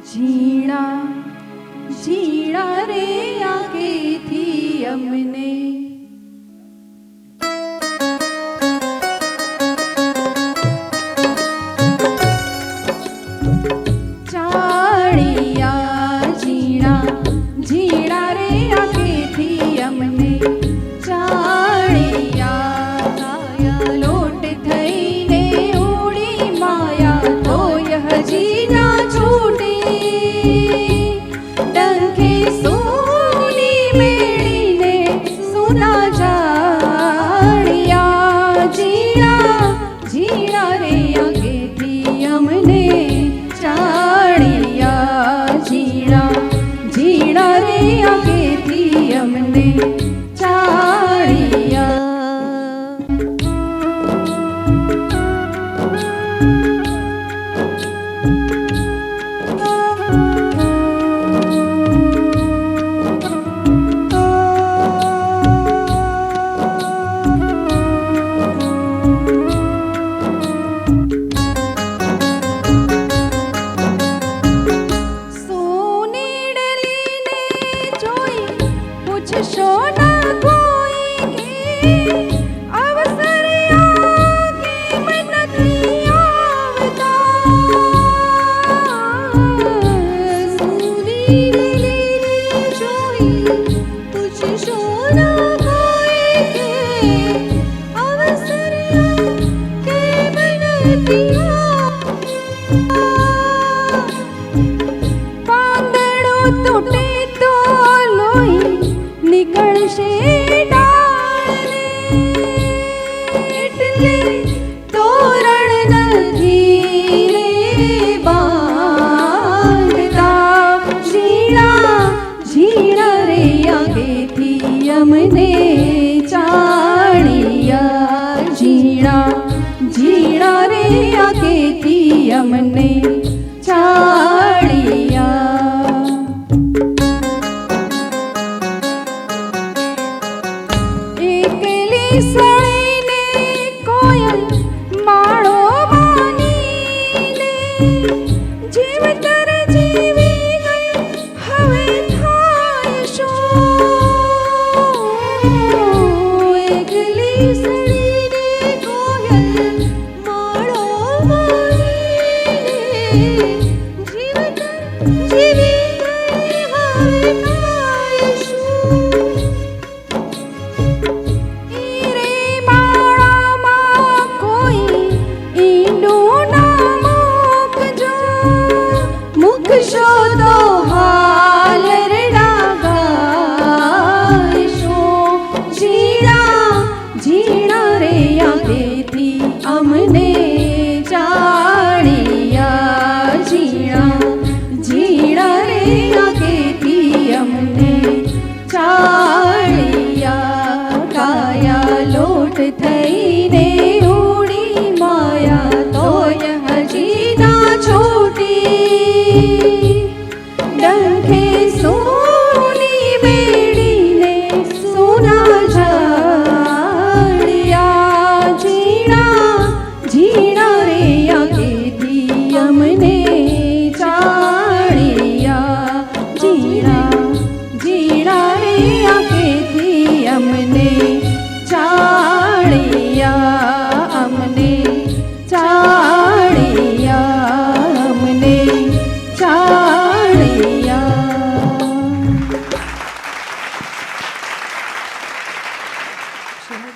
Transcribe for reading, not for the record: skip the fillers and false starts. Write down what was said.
ઝીણા ઝીણા રે આગેથી અમને ચાળિયા ઝીણા ઝીણા રે આગેથી અમને ચાળિયા કાયા લોટ થઈને ઉડી માયા તો હજી ના છૂટે ડંખે સોની મેળીને સોના જાળિયા ઝીણા ઝીણા રે આગેથી અમને ચાળિયા ઝીણા ઝીણા રે આગેથી અમને ચાળિયા પૂછશો ના કોઈ કે અવસર આગે મન નથી આવતા સુની લીલી જોઈ પૂછશો ના કોઈ કે અવસર આગે મન નથી આવતા પાંદડો તૂટે તો લોહી નીકળશે ડાળને એટલે તોરણ નથી રે બાંધતા ઝીણા ઝીણા રે આગેથી અમને ચાળિયા ઝીણા ઝીણા રે આગેથી અમને ચાળિયા સળીને કોયલ માળો માનીને જીવતર જીવી ગઈ હવે થાય શું એકલી સળીને કોયલ માળો માનીને જીવતર જીવી ગઈ હવે થાય શું show